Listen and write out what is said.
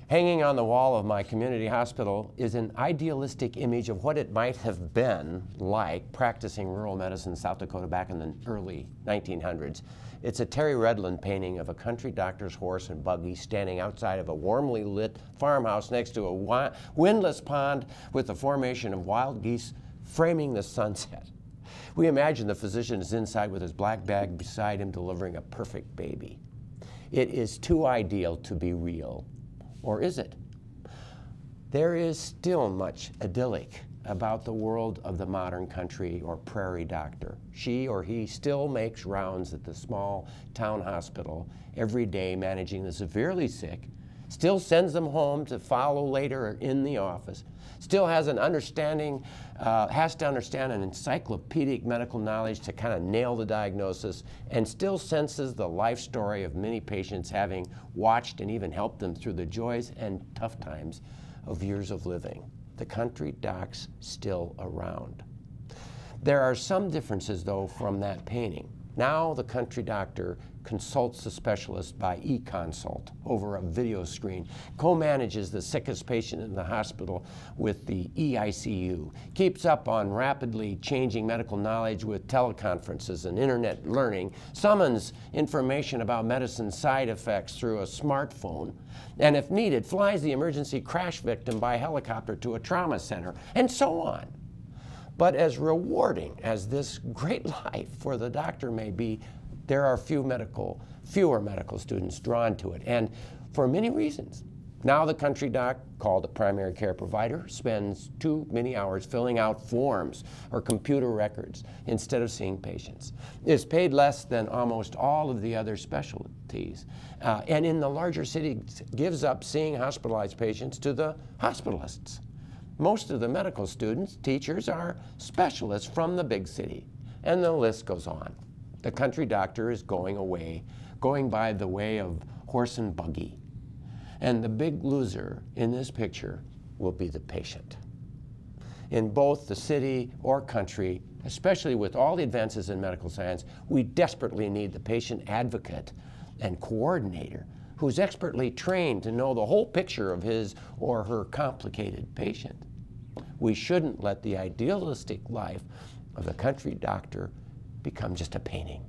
Hanging on the wall of my community hospital is an idealistic image of what it might have been like practicing rural medicine in South Dakota back in the early 1900s. It's a Terry Redland painting of a country doctor's horse and buggy standing outside of a warmly lit farmhouse next to a windless pond with the formation of wild geese framing the sunset. We imagine the physician is inside with his black bag beside him delivering a perfect baby. It is too ideal to be real. Or is it? There is still much idyllic about the world of the modern country or prairie doctor. She or he still makes rounds at the small town hospital every day managing the severely sick, still sends them home to follow later in the office, still has to understand an encyclopedic medical knowledge to kind of nail the diagnosis, and still senses the life story of many patients, having watched and even helped them through the joys and tough times of years of living. The country doc's still around. There are some differences, though, from that painting. Now the country doctor consults the specialist by e-consult over a video screen, co-manages the sickest patient in the hospital with the EICU, keeps up on rapidly changing medical knowledge with teleconferences and internet learning, summons information about medicine side effects through a smartphone, and if needed, flies the emergency crash victim by helicopter to a trauma center, and so on. But as rewarding as this great life for the doctor may be, there are fewer medical students drawn to it, and for many reasons. Now the country doc, called a primary care provider, spends too many hours filling out forms or computer records instead of seeing patients. Is paid less than almost all of the other specialties, and in the larger cities gives up seeing hospitalized patients to the hospitalists. Most of the medical students, teachers, are specialists from the big city, and the list goes on. The country doctor is going away, going by the way of horse and buggy. And the big loser in this picture will be the patient. In both the city or country, especially with all the advances in medical science, we desperately need the patient advocate and coordinator who's expertly trained to know the whole picture of his or her complicated patient. We shouldn't let the idealistic life of the country doctor become just a painting.